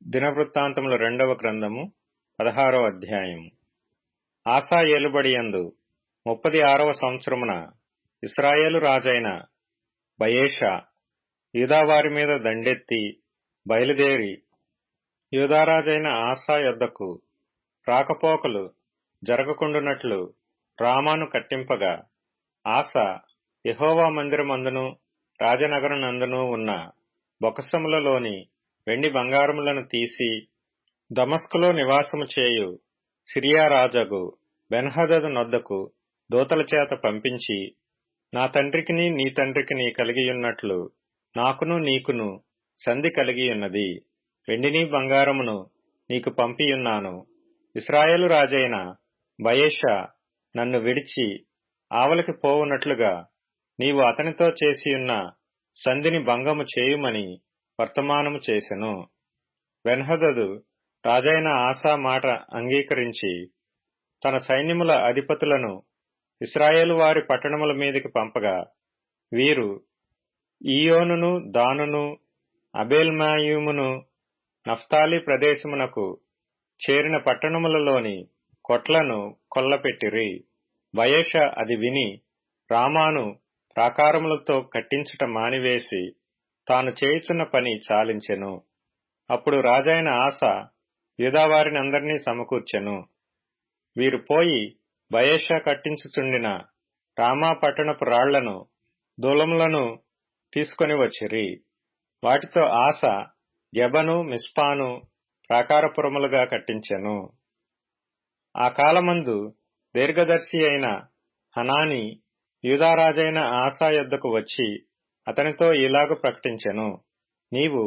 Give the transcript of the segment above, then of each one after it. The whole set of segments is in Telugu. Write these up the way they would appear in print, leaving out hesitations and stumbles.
దినవృత్తాంతముల 2వ గ్రంథము 16వ అధ్యాయము. ఆసా ఏలుబడియందు 36వ సంవత్సరమున ఇశ్రాయేలు రాజైన బయెషా యూదావారి మీద దండెత్తి బయలుదేరి యూదారాజైన ఆసా యొద్దకు రాకపోకలు జరగకుండునట్లు రామాను కట్టింపగా, ఆసా యెహోవా మందిరమందును రాజనగరునందును ఉన్న బొక్కసములలోని వెండి బంగారములను తీసి దమస్కులో నివాసము చేయు సిరియా రాజగు బెన్హదదు నొద్దకు దూతల చేత పంపించి, నా తండ్రికిని నీ తండ్రికిని కలిగియున్నట్లు నాకును నీకును సంధి కలిగియున్నది. వెండిని బంగారమును నీకు పంపియున్నాను. ఇశ్రాయేలు రాజైన బయెషా నన్ను విడిచి ఆవలికి పోవునట్లుగా నీవు అతనితో చేసియున్న సంధిని భంగము చేయుమని వర్తమానము చేసెను. బెన్హదదు రాజైన ఆసా మాట అంగీకరించి తన సైన్యముల అధిపతులను ఇశ్రాయేలు వారి పట్టణముల మీదికి పంపగా, వీరు ఈయోనును దానును అబేల్మాయీమును నఫ్తాలి ప్రదేశమునకు చేరిన పట్టణములలోని కొట్లను కొల్లపెట్టిరి. బయెషా అది విని రామాను ప్రాకారములతో కట్టించుట మానివేసి తాను చేయుచున్న పని చాలించెను. అప్పుడు రాజైన ఆసా యూదావారినందరినీ సమకూర్చెను. వీరు పోయి బయెషా కట్టించుచుండిన రామా పట్టణపు రాళ్లను దూలములను తీసుకొని వచ్చిరి. వాటితో ఆసా గెబను మిస్పాను ప్రాకారపురములుగా కట్టించెను. ఆ కాలమందు దీర్ఘదర్శి అయిన హనానీ యూదారాజైన ఆసా యొద్దకు వచ్చి అతనితో ఇలాగు ప్రకటించెను: నీవు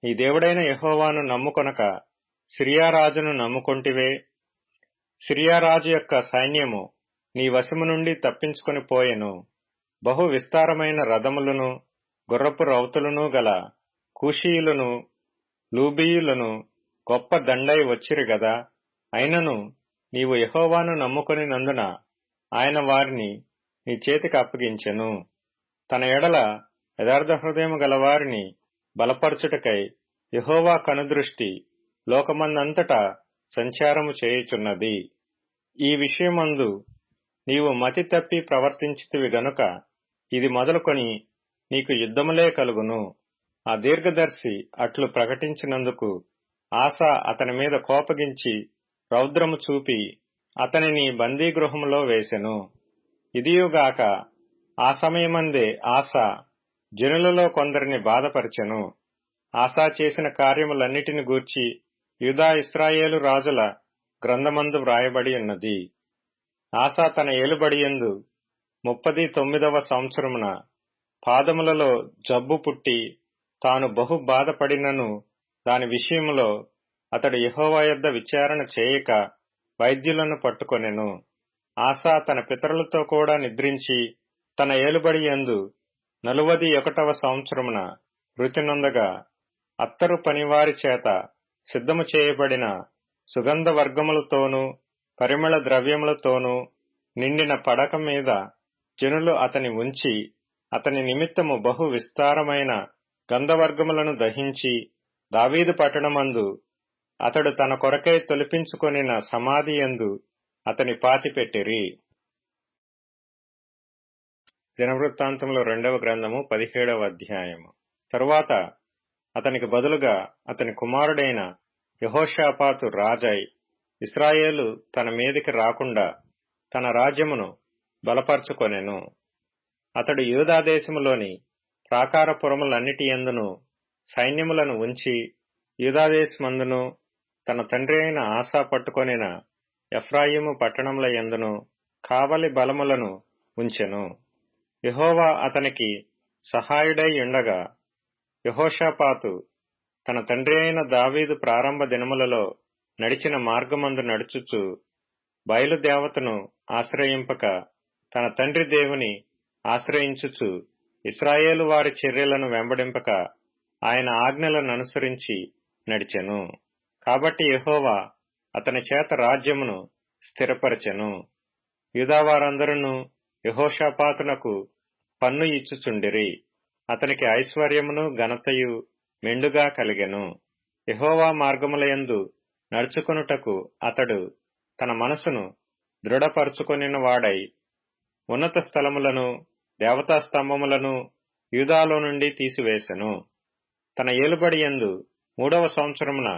నీ దేవుడైన యెహోవాను నమ్ముకొనక సిరియా రాజును నమ్ముకొంటివే. సిరియా రాజు యొక్క సైన్యము నీ వశము నుండి తప్పించుకొని పోయెను. బహు విస్తారమైన రథములను గుర్రపు రౌతులను గల కూషీయులను లూబీయులను గొప్ప దండై వచ్చిరి గదా. అయినను నీవు యెహోవాను నమ్ముకొనినందున ఆయన వారిని నీ చేతికి అప్పగించెను. తన ఎడల యథార్థ హృదయము గలవారిని బలపరచుటకై యెహోవా కనుదృష్టి లోకమందంతటా సంచారము చేయుచున్నది. ఈ విషయమందు నీవు మతి తప్పి ప్రవర్తించితివి గనుక ఇది మొదలుకొని నీకు యుద్ధములే కలుగును. ఆ దీర్ఘదర్శి అట్లు ప్రకటించినందుకు ఆసా అతని మీద కోపగించి రౌద్రము చూపి అతనిని బందీగృహములో వేసెను. ఇదియుగాక ఆ సమయమందే ఆసా జనులలో కొందరిని బాధపరిచెను. ఆసా చేసిన కార్యములన్నిటిని గూర్చి యూదా ఇశ్రాయేలు రాజుల గ్రంథమందు వ్రాయబడి ఉన్నది. ఆసా తన ఏలుబడియందు 39వ సంవత్సరమున పాదములలో జబ్బు పుట్టి తాను బహు బాధపడినను దాని విషయములో అతడు యెహోవా యొద్ద విచారణ చేయక వైద్యులను పట్టుకొనెను. ఆసా తన పితరులతో కూడా నిద్రించి తన ఏలుబడియందు 41వ సంవత్సరమున మృతి నొందగా, అత్తరు పనివారి చేత సిద్ధము చేయబడిన సుగంధ వర్గములతోనూ పరిమళ ద్రవ్యములతోనూ నిండిన పడక మీద జనులు అతని ఉంచి అతని నిమిత్తము బహు విస్తారమైన గంధవర్గములను దహించి దావీదు పట్టణమందు అతడు తన కొరకై తొలిపించుకొనిన సమాధియందు అతని పాతిపెట్టిరి. దినవృత్తాంతముల 2వ గ్రంథము 17వ అధ్యాయము. తరువాత అతనికి బదులుగా అతని కుమారుడైన యెహోషాపాతు రాజై ఇశ్రాయేలు తన మీదికి రాకుండా తన రాజ్యమును బలపరచుకొనెను. అతడు యూదా దేశములోని ప్రాకారపురములన్నిటి యందును సైన్యములను ఉంచి యూదాదేశమందును తన తండ్రి అయిన ఆసా పట్టుకొనిన ఎఫ్రాయిము పట్టణముల యందును కావలి బలములను ఉంచెను. యెహోవా అతనికి సహాయుడై ఉండగా యెహోషాపాతు తన తండ్రి అయిన దావీదు ప్రారంభ దినములలో నడిచిన మార్గమందు నడుచుచు బయలుదేవతను ఆశ్రయింపక తన తండ్రి దేవుని ఆశ్రయించుచు ఇశ్రాయేలు వారి చర్యలను వెంబడింపక ఆయన ఆజ్ఞలను అనుసరించి నడిచెను. కాబట్టి యెహోవా అతని చేత రాజ్యమును స్థిరపరచెను. యూదావారందరూ యెహోషాపాతునకు పన్ను ఇచ్చుచుండిరి. అతనికి ఐశ్వర్యమును ఘనతయు మెండుగా కలిగెను. యెహోవా మార్గములయందు నడుచుకొనుటకు అతడు తన మనసును దృఢపరచుకొనిన వాడై ఉన్నత స్థలములను దేవతా స్తంభములను యూదాలో నుండి తీసివేసెను. తన ఏలుబడి యందు 3వ సంవత్సరమున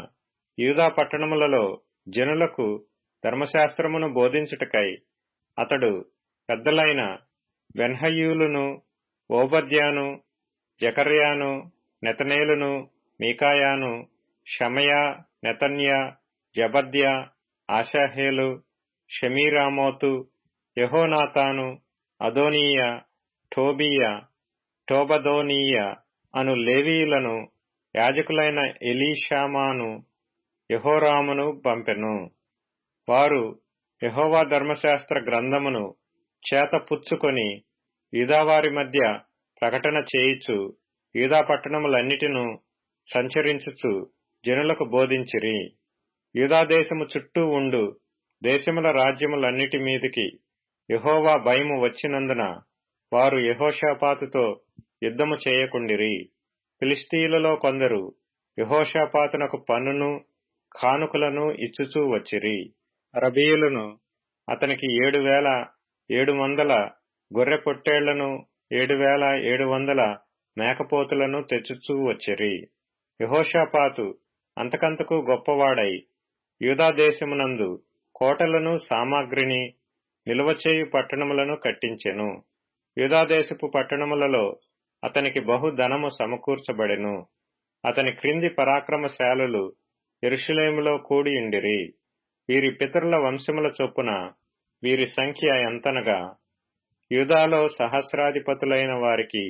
యూదా పట్టణములలో జనులకు ధర్మశాస్త్రమును బోధించుటకై అతడు పెద్దలైన బెన్హయ్యూలును, ఓబద్యాను, జకర్యాను, నెతనేలును, మీకాయాను, షమయా, నెతన్యా, జబద్యా, ఆషాహేలు, షెమీరామోతు, యెహోనాతాను, అదోనీయ, టోబీయ, టోబదోనీయ అను లేవీయులను యాజకులైన ఎలీషామాను, యెహోరామును పంపెను. వారు యెహోవా ధర్మశాస్త్ర గ్రంథమును చేత పుచ్చుకొని యూదావారి మధ్య ప్రకటన చేయుచు యూదా పట్టణములన్నిటిను సంచరించుచు జనులకు బోధించిరి. యూదా దేశము చుట్టూ ఉండు దేశముల రాజ్యములన్నిటి మీదికి యెహోవా భయము వచ్చినందున వారు యెహోషాపాతుతో యుద్ధము చేయకుండిరి. ఫిలిష్తీయులలో కొందరు యెహోషాపాతునకు పన్నును కానుకలను ఇచ్చుచూ వచ్చిరి. అరబీయులను అతనికి 7,700 గొర్రె పొట్టేళ్లను 7,700 మేకపోతులను తెచ్చుచూ వచ్చిరి. యెహోషాపాతు అంతకంతకు గొప్పవాడై యూదా దేశమునందు కోటలను సామాగ్రిని నిలువచేయు పట్టణములను కట్టించెను. యూదా దేశపు పట్టణములలో అతనికి బహు ధనము సమకూర్చబడెను. అతని క్రింది పరాక్రమశాలులు యెరూషలేములో కూడియుండిరి. వీరి పితరుల వంశముల చొప్పున వీరి సంఖ్య ఎంతనగా, యూదాలో సహస్రాధిపతులైన వారికి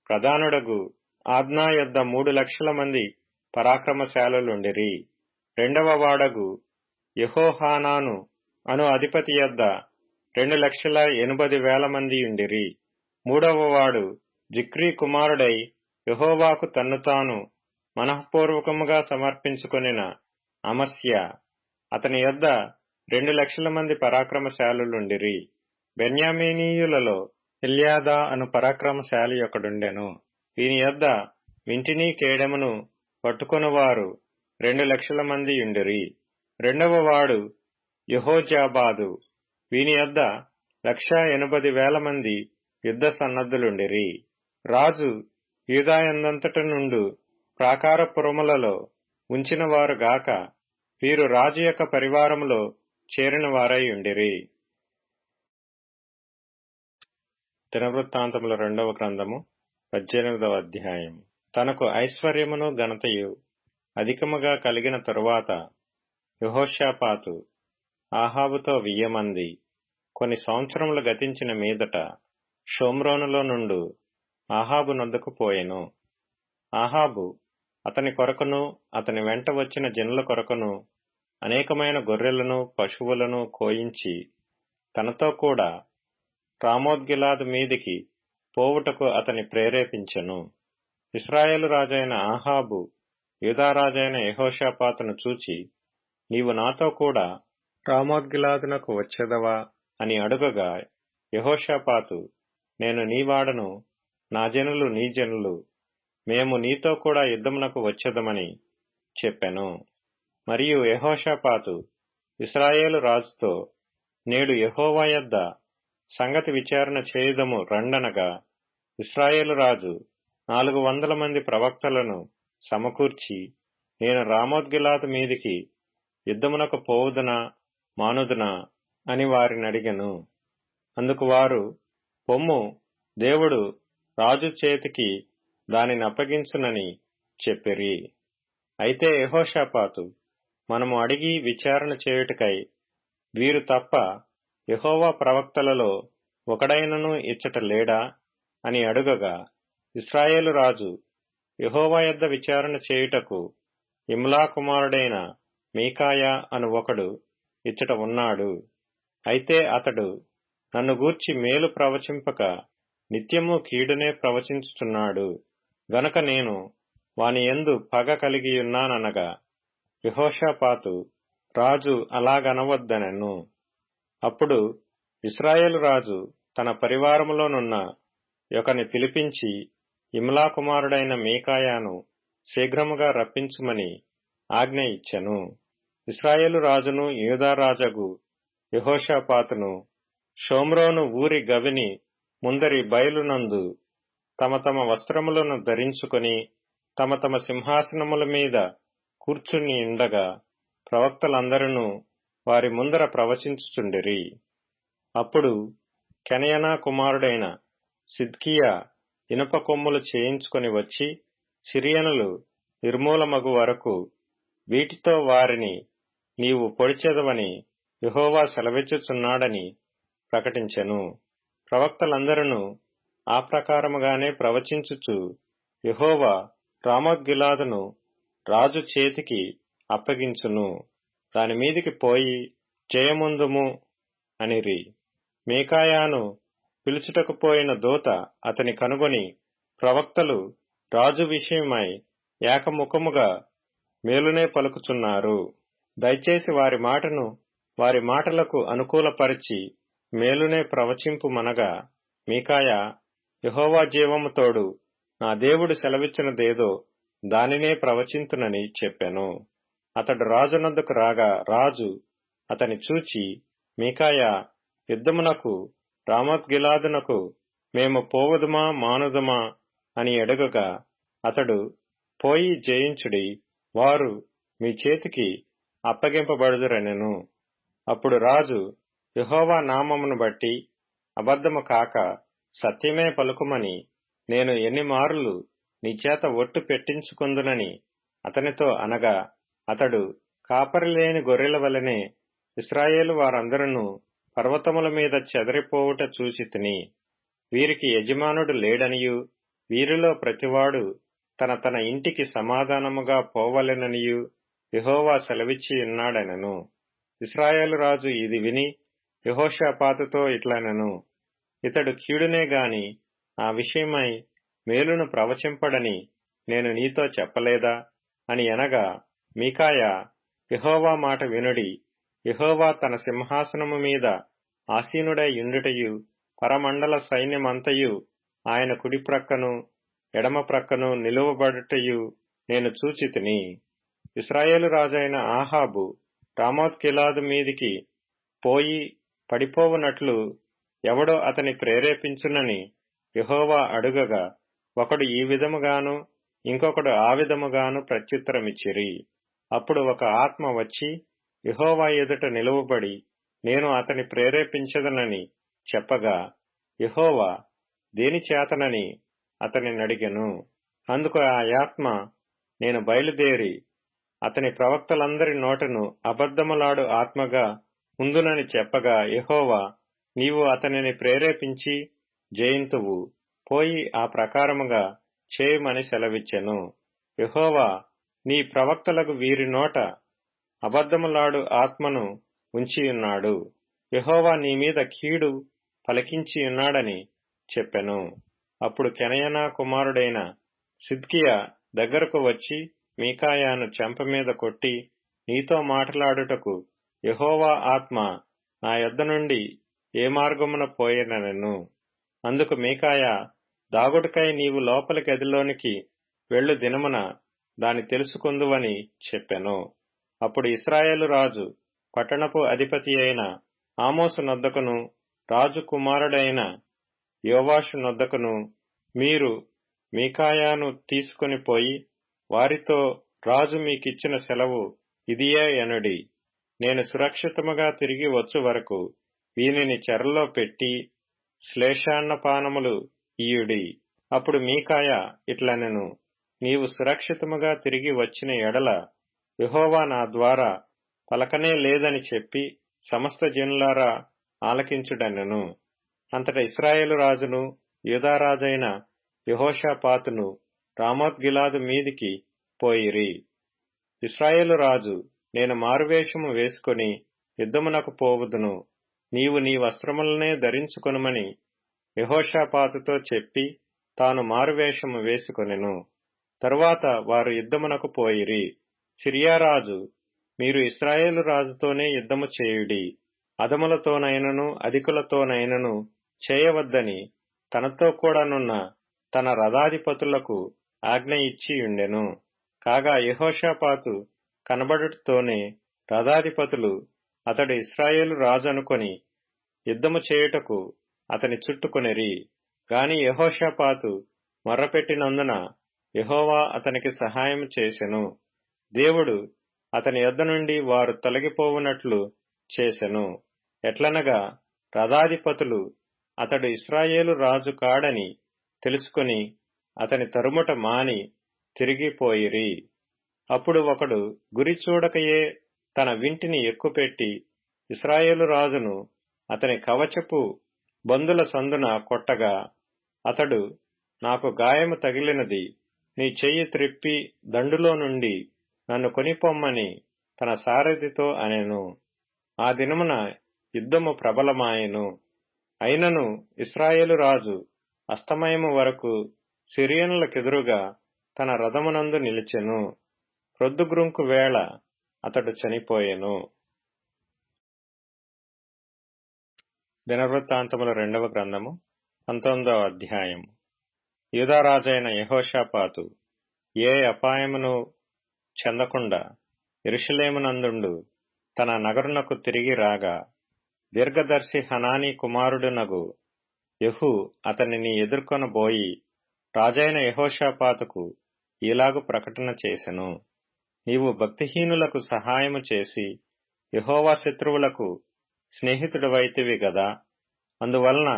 ప్రధానుడగు ఆద్నా యొద్ద 3,00,000 మంది పరాక్రమశాలులుండిరి. 2వ వాడగు యెహోహానాను అను అధిపతి యొద్ద 2,80,000 మందియుండిరి. 3వ వాడు జిక్రీ కుమారుడై యెహోవాకు తన్ను తాను మనఃపూర్వకముగా సమర్పించుకొనిన అమస్య, అతని యొద్ద 2,00,000 మంది పరాక్రమశాలులుండిరి. బెన్యామీనీయులలో ఎల్యాదా అను పరాక్రమశాలి ఒకడుండెను. వీని యొద్ద వింటినీ కేడెమును పట్టుకొనువారు 2,00,000 మందియుండిరి. 2వ వాడు యెహోజాబాదు, వీని యొద్ద 1,80,000 మంది యుద్ధ సన్నద్ధులుండిరి. రాజు యూదాయందంతట నుండు ప్రాకారపురములలో ఉంచిన వారు గాక వీరు రాజు యొక్క పరివారములో చేరిన వారై ఉండిరి. దినవృత్తాంతముల 2వ గ్రంథము 18వ అధ్యాయము. తనకు ఐశ్వర్యమును ఘనతయు అధికముగా కలిగిన తరువాత యెహోషాపాతు ఆహాబుతో 1,000 మంది కొన్ని సంవత్సరములు గతించిన మీదట షోమ్రోనులో నుండు ఆహాబు నొద్దకు పోయెను. ఆహాబు అతని కొరకును అతని వెంట వచ్చిన జనుల కొరకును అనేకమైన గొర్రెలను పశువులను కోయించి తనతో కూడా రామోత్గిలాదు మీదికి పోవుటకు అతని ప్రేరేపించెను. ఇశ్రాయేలు రాజైన ఆహాబు యూదారాజైన యెహోషాపాతును చూచి, నీవు నాతో కూడా రామోత్గిలాదునకు వచ్చెదవా అని అడుగగా, యెహోషాపాతు, నేను నీవాడను, నా జనులు నీ జనులు, మేము నీతో కూడా యుద్ధమునకు వచ్చెదమని చెప్పెను. మరియు యెహోషాపాతు ఇశ్రాయేలు రాజుతో, నేడు యెహోవా యొద్ద సంగతి విచారణ చేయుదము రండనగా, ఇశ్రాయేలు రాజు 400 మంది ప్రవక్తలను సమకూర్చి, నేను రామోత్గిలాదు మీదికి యుద్ధమునకు పోవుదునా మానుదునా అని వారినడిగెను. అందుకు వారు, పొమ్ము, దేవుడు రాజు చేతికి దానిని అప్పగించునని చెప్పిరి. అయితే యెహోషాపాతు, మనము అడిగి విచారణ చేయుటకై వీరు తప్ప యెహోవా ప్రవక్తలలో ఒకడైనను ఇచ్చట లేడా అని అడుగగా, ఇశ్రాయేలు రాజు, యెహోవా యొద్ద విచారణ చేయుటకు ఇమ్లా కుమారుడైన మీకాయా అను ఒకడు ఇచ్చట ఉన్నాడు. అయితే అతడు నన్ను గూర్చి మేలు ప్రవచింపక నిత్యము కీడునే ప్రవచించుచున్నాడు గనుక నేను వాని యందు పగ కలిగియున్నాననగా, యెహోషాపాతు, రాజు అలాగనవద్దనెను. అప్పుడు ఇశ్రాయేలు రాజు తన పరివారములోనున్న ఒకని పిలిపించి, ఇమ్లా కుమారుడైన మీకాయాను శీఘ్రముగా రప్పించుమని ఆజ్ఞ ఇచ్చెను. ఇశ్రాయేలు రాజును యూదా రాజగు యెహోషాపాతును షోమ్రోను ఊరి గవిని ముందరి బయలునందు తమ తమ వస్త్రములను ధరించుకొని తమ తమ సింహాసనముల మీద కూర్చుని ఉండగా ప్రవక్తలందరూ వారి ముందర ప్రవచించుచుండిరి. అప్పుడు కెనయనా కుమారుడైన సిద్కియా ఇనుప కొమ్ములు చేయించుకొని వచ్చి సిరియనులు నిర్మూలమగు వరకు వీటితో వారిని నీవు పొడిచెదవని యెహోవా సెలవిచ్చుచున్నాడని ప్రకటించెను. ప్రవక్తలందరూ ఆ ప్రకారముగానే ప్రవచించుచు యెహోవా రామోత్గిలాదును రాజు చేతికి అప్పగించును, దాని మీదికి పోయి జయముందుము అనిరి. మీకాయాను పిలుచుటకు పోయిన దూత అతని కనుగొని, ప్రవక్తలు రాజు విషయమై ఏకముఖముగా మేలునే పలుకుచున్నారు, దయచేసి వారి మాటను వారి మాటలకు అనుకూలపరిచి మేలునే ప్రవచింపుమనగా, మీకాయా యెహోవా జీవము తోడు నా దేవుడు సెలవిచ్చినదేదో దానినే ప్రవచింతునని చెప్పెను. అతడు రాజునొద్దకు రాగా రాజు అతని చూచి, మీకాయా యుద్ధమునకు రామోత్గిలాదునకు మేము పోవదుమా మానుదుమా అని అడుగగా, అతడు పోయి జయించుడి, వారు మీ చేతికి అప్పగింపబడుదురనెను. అప్పుడు రాజు యెహోవా నామమును బట్టి అబద్ధము కాక సత్యమే పలుకుమని నేను ఎన్ని మారులు నీచేత ఒట్టు పెట్టించుకుందునని అతనితో అనగా, అతడు కాపరిలేని గొర్రెల వలెనే ఇశ్రాయేలు వారందరూ పర్వతముల మీద చెదరిపోవుట చూచితిని. వీరికి యజమానుడు లేడనియు వీరిలో ప్రతివాడు తన తన ఇంటికి సమాధానముగా పోవలెననియు యెహోవా సెలవిచ్చి ఉన్నాడనెను. ఇశ్రాయేలు రాజు ఇది విని యెహోషాపాతుతో ఇట్లనెను, ఇతడు కీడునే గాని ఆ విషయమై మేలును ప్రవచింపడని నేను నీతో చెప్పలేదా అని అనగా, మీకాయా యెహోవా మాట వినుడి, యెహోవా తన సింహాసనము మీద ఆసీనుడై యుండుటయు పరమండల సైన్యమంతయు ఆయన కుడి ప్రక్కను ఎడమ ప్రక్కను నిలువబడుటయు నేను చూచితిని. ఇశ్రాయేలు రాజైన ఆహాబు రామోత్గిలాదు మీదికి పోయి పడిపోవునట్లు ఎవడో అతని ప్రేరేపించునని యెహోవా అడుగగా, ఒకడు ఈ విధముగాను ఇంకొకడు ఆ విధముగాను ప్రత్యుత్తరమిచ్చిరి. అప్పుడు ఒక ఆత్మ వచ్చి యెహోవా ఎదుట నిలువబడి, నేను అతని ప్రేరేపించదనని చెప్పగా, యెహోవా దేని చేతనని అతని నడిగెను. అందుకు ఆ ఆత్మ, నేను బయలుదేరి అతని ప్రవక్తలందరి నోటను అబద్ధములాడు ఆత్మగా ఉందునని చెప్పగా, యెహోవా నీవు అతనిని ప్రేరేపించి జయింతువు, పోయి ఆ ప్రకారముగా చేయమని సెలవిచ్చెను. యెహోవా నీ ప్రవక్తలకు వీరి నోట అబద్ధములాడు ఆత్మను ఉంచియున్నాడు, యెహోవా నీ మీద కీడు పలికించియున్నాడని చెప్పెను. అప్పుడు కెనయనా కుమారుడైన సిద్కియా దగ్గరకు వచ్చి మీకాయాను చెంప మీద కొట్టి, నీతో మాట్లాడుటకు యెహోవా ఆత్మ నా యొద్ద నుండి ఏ మార్గమున పోయెననెను. అందుకు మీకాయా, దాగుడుకై నీవు లోపలి గదిలోనికి వెళ్ళు దినమున దాని తెలుసుకుందువని చెప్పెను. అప్పుడు ఇశ్రాయేలు రాజు పట్టణపు అధిపతి అయిన ఆమోసు నొద్దకును రాజు కుమారుడైన యోవాషు నొద్దకును, మీరు మీకాయాను తీసుకొని పోయి వారితో, రాజు మీకిచ్చిన సెలవు ఇదియే అనుడి, నేను సురక్షితముగా తిరిగి వచ్చు వరకు వీనిని చెరలో పెట్టి శ్లేషాన్నపానములు ఇయుడి. అప్పుడు మీకాయా ఇట్లనెను, నీవు సురక్షితముగా తిరిగి వచ్చిన ఎడల యెహోవా నా ద్వారా పలకనే లేదని చెప్పి సమస్త జనులారా ఆలకించుడనెను. అంతట ఇశ్రాయేలు రాజును యూదారాజైన యెహోషాపాతును రామోత్గిలాదు మీదికి పోయిరి. ఇశ్రాయేలు రాజు, నేను మారువేషము వేసుకొని యుద్ధమునకు పోవుదును, నీవు నీ వస్త్రములనే ధరించుకొనుమని యెహోషాపాతుతో చెప్పి తాను మారువేషము వేసుకొనెను. తరువాత వారు యుద్ధమునకు పోయిరి. సిరియారాజు, మీరు ఇశ్రాయేలు రాజుతోనే యుద్ధము చేయుడి, అదములతోనైనను అధికులతోనైనను చేయవద్దని తనతో కూడానున్న తన రథాధిపతులకు ఆజ్ఞ ఇచ్చి ఉండెను. కాగా యెహోషాపాతు కనబడుటతోనే రథాధిపతులు అతడు ఇశ్రాయేలు రాజు అనుకొని యుద్ధము చేయుటకు అతని చుట్టుకొనిరి. గాని యెహోషాపాతు మొర్రపెట్టినందున యెహోవా అతనికి సహాయం చేసెను. దేవుడు అతని యొద్ద నుండి వారు తొలగిపోవునట్లు చేసెను. ఎట్లనగా రథాధిపతులు అతడు ఇశ్రాయేలు రాజు కాడని తెలుసుకొని అతని తరుముట మాని తిరిగిపోయిరి. అప్పుడు ఒకడు గురి చూడకయే తన వింటిని ఎక్కుపెట్టి ఇశ్రాయేలు రాజును అతని కవచపు బందుల సందున కొట్టగా, అతడు, నాకు గాయము తగిలినది, నీ చెయ్యి త్రిప్పి దండులో నుండి నన్ను కొనిపొమ్మని తన సారథితో అనెను. ఆ దినమున యుద్ధము ప్రబలమాయెను. అయినను ఇశ్రాయేలు రాజు అస్తమయము వరకు సిరియనులకెదురుగా తన రథమునందు నిలిచెను. ప్రొద్దుగ్రుంకు వేళ అతడు చనిపోయెను. దినవృత్తాంతముల 2వ గ్రంథము 19వ అధ్యాయము. యూదారాజైన యెహోషాపాతు ఏ అపాయమును చెందకుండా యెరూషలేమునందుండు తన నగరునకు తిరిగి రాగా, దీర్ఘదర్శి హనానీ కుమారుడునగు యెహూ అతనిని ఎదుర్కొనబోయి రాజైన యెహోషాపాతుకు ఈలాగు ప్రకటన చేసెను. నీవు భక్తిహీనులకు సహాయము చేసి యెహోవా శత్రువులకు స్నేహితుడవైతివి గదా. అందువలన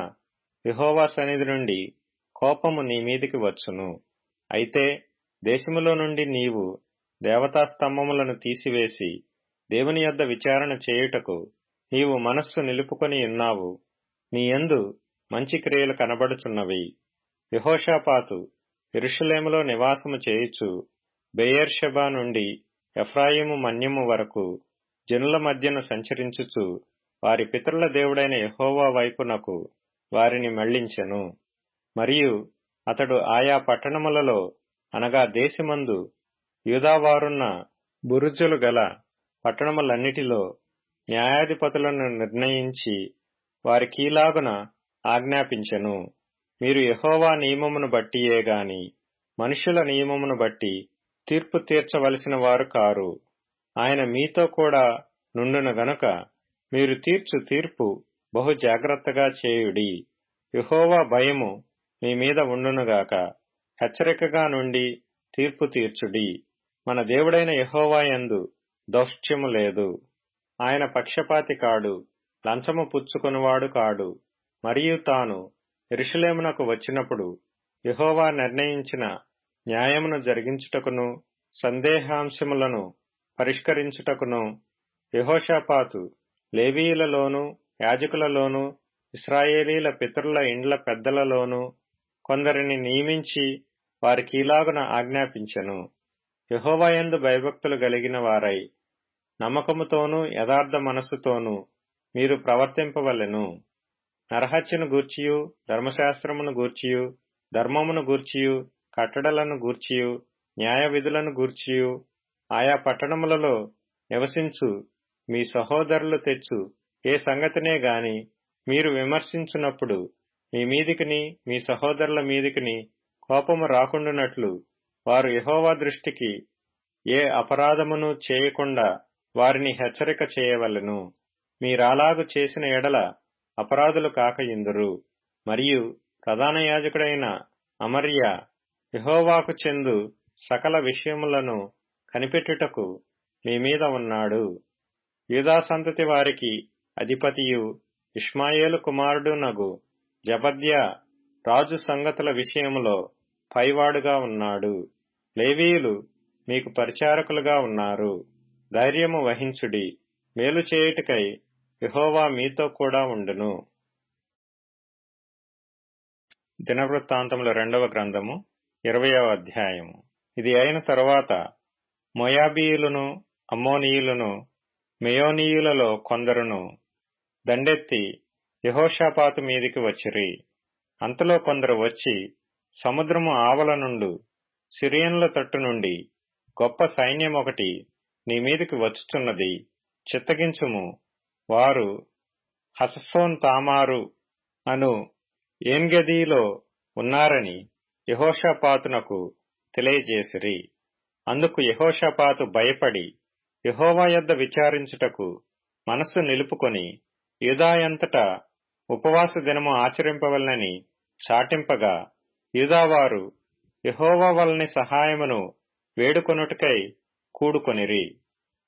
యెహోవా సన్నిధి నుండి కోపము నీ మీదికి వచ్చును. అయితే దేశములో నుండి నీవు దేవతాస్తంభములను తీసివేసి దేవుని యొద్ద విచారణ చేయుటకు నీవు మనస్సు నిలుపుకొని ఉన్నావు. నీ యందు మంచి క్రియలు కనబడుచున్నవి. యెహోషాపాతు యెరూషలేములో నివాసము చేయుచు బెయేర్షెబా నుండి ఎఫ్రాయిము మన్యము వరకు జనుల మధ్యను సంచరించుచు వారి పితరుల దేవుడైన యెహోవా వైపునకు వారిని మళ్లించెను. మరియు అతడు ఆయా పట్టణములలో అనగా దేశమందు యూదావారున్న బురుజులు గల పట్టణములన్నిటిలో న్యాయాధిపతులను నిర్ణయించి వారికీలాగున ఆజ్ఞాపించెను. మీరు యెహోవా నియమమును బట్టియే గాని మనుషుల నియమమును బట్టి తీర్పు తీర్చవలసిన వారు కారు. ఆయన మీతో కూడా నుండును గనుక మీరు తీర్చు తీర్పు బహు జాగ్రత్తగా చేయుడి. యెహోవా భయము మీ మీద ఉండునుగాక. హెచ్చరికగా నుండి తీర్పు తీర్చుడి. మన దేవుడైన యెహోవా యందు దౌష్ట్యము లేదు. ఆయన పక్షపాతి కాడు, లంచము పుచ్చుకొనువాడు కాడు. మరియు తాను యెరూషలేమునకు వచ్చినప్పుడు యెహోవా నిర్ణయించిన న్యాయమును జరిగించుటకును సందేహాంశములను పరిష్కరించుటకును యెహోషాపాతు లేవీయులలోను యాజకులలోను ఇశ్రాయేలీల పితరుల ఇండ్ల పెద్దలలోను కొందరిని నియమించి వారికీలాగున ఆజ్ఞాపించెను. యెహోవా యందు భయభక్తులు కలిగిన వారై నమ్మకముతోనూ యథార్థ మనస్సుతోనూ మీరు ప్రవర్తింపవలెను. నరహత్యను గూర్చియు ధర్మశాస్త్రమును గూర్చియు ధర్మమును గూర్చియు కట్టడలను గూర్చియు న్యాయ విధులను గూర్చియు ఆయా పట్టణములలో నివసించు మీ సహోదరులు తెచ్చు ఏ సంగతినే గాని మీరు విమర్శించున్నప్పుడు మీ మీదికిని మీ సహోదరుల మీదికిని కోపము రాకుండునట్లు వారు యెహోవా దృష్టికి ఏ అపరాధమును చేయకుండా వారిని హెచ్చరిక చేయవలెను. మీరాలాగు చేసిన ఎడల అపరాధులు కాకయుందురు. మరియు ప్రధాన యాజకుడైన అమర్య యెహోవాకు చెందు సకల విషయములను కనిపెట్టుటకు మీ మీద ఉన్నాడు. యూదా సంతతి వారికి అధిపతియు ఇష్మాయేలు కుమారుడునగు జబద్యా రాజు సంగతుల విషయములో పైవాడుగా ఉన్నాడు. లేవీయులు మీకు పరిచారకులుగా ఉన్నారు. ధైర్యము వహించుడి. మేలు చేయుటకై యెహోవా మీతో కూడా ఉండును. దినవృత్తాంతముల 2వ గ్రంథము 20వ అధ్యాయము. ఇది అయిన తరువాత మోయాబీయులను అమ్మోనీయులను మెయోనీయులలో కొందరును దండెత్తి యెహోషాపాతు మీదికి వచ్చిరి. అంతలో కొందరు వచ్చి సముద్రము ఆవల నుండు సిరియనుల తట్టు నుండి గొప్ప సైన్యమొకటి నీ మీదికి వచ్చుచున్నది, చిత్తగించుము. వారు హససోన్ తామారు అను ఏన్గదీలో ఉన్నారని యెహోషాపాతునకు తెలియజేసిరి. అందుకు యెహోషాపాతు భయపడి యెహోవా యొద్ద విచారించుటకు మనస్సు నిలుపుకొని యూదాయంతటా ఉపవాస దినము ఆచరింపవలనని చాటింపగా యూదావారు యెహోవా వలన సహాయమును వేడుకొనుటకై కూడుకొనిరి.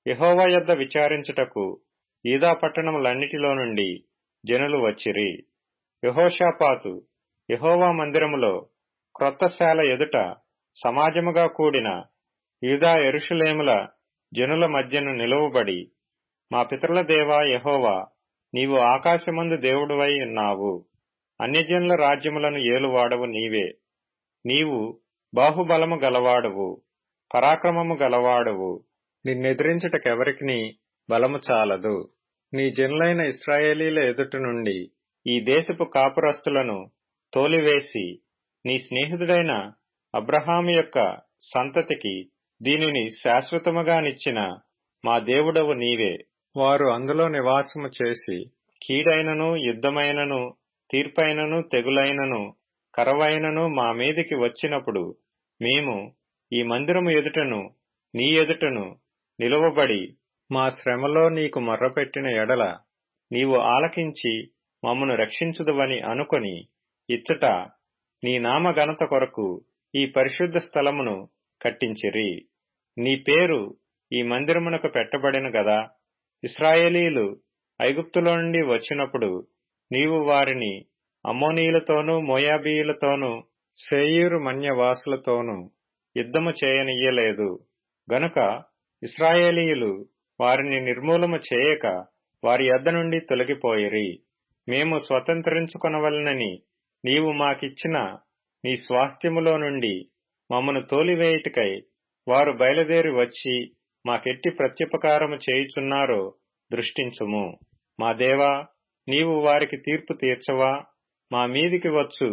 యెహోవా యొద్ద విచారించుటకు యూదా పట్టణములన్నిటిలో నుండి జనులు వచ్చిరి. యెహోషాపాతు యెహోవా మందిరములో క్రొత్త శాల ఎదుట సమాజముగా కూడిన యూదా యెరూషలేముల జనుల మధ్యను నిలువబడి, మా పితరుల దేవా యెహోవా, నీవు ఆకాశమందు దేవుడువై ఉన్నావు. అన్యజనుల రాజ్యములను ఏలువాడవు నీవే. నీవు బాహుబలము గలవాడవు, పరాక్రమము గలవాడవు. నిన్నెదిరించుటకెవరికిని బలము చాలదు. నీ జనులైన ఇశ్రాయేలీల ఎదుట నుండి ఈ దేశపు కాపురస్తులను తోలివేసి, నీ స్నేహితుడైన అబ్రహాము యొక్క సంతతికి దీనిని శాశ్వతముగా నిచ్చిన మా దేవుడవు నీవే. వారు అందులో నివాసము చేసి కీడైనను, యుద్ధమైనను, తీర్పైనను, తెగులైనను, కరవైనను మా మీదికి వచ్చినప్పుడు మేము ఈ మందిరము ఎదుటను నీ ఎదుటను నిలువబడి మా శ్రమలో నీకు మొర్రపెట్టిన ఎడల నీవు ఆలకించి మమ్మను రక్షించుదువని అనుకొని ఇచ్చట నీ నామ ఘనత కొరకు ఈ పరిశుద్ధ స్థలమును కట్టించిరి. నీ పేరు ఈ మందిరమునకు పెట్టబడిన గదా. ఇశ్రాయేలీలు ఐగుప్తులో నుండి వచ్చినప్పుడు నీవు వారిని అమ్మోనీయులతోనూ, మోయాబీయులతోనూ, శేయీరు మన్యవాసులతోనూ యుద్ధము చేయనియ్యలేదు. గనుక ఇశ్రాయేలీయులు వారిని నిర్మూలము చేయక వారి యొద్ద నుండి తొలగిపోయిరి. మేము స్వతంత్రించుకొనవలెనని నీవు మాకిచ్చిన నీ స్వాస్థ్యములో నుండి మమ్మను తోలివేయుటకై వారు బయలుదేరి వచ్చి మాకెట్టి ప్రత్యుపకారము చేయుచున్నారో దృష్టించుము. మా దేవా, నీవు వారికి తీర్పు తీర్చవా? మా మీదికి వచ్చు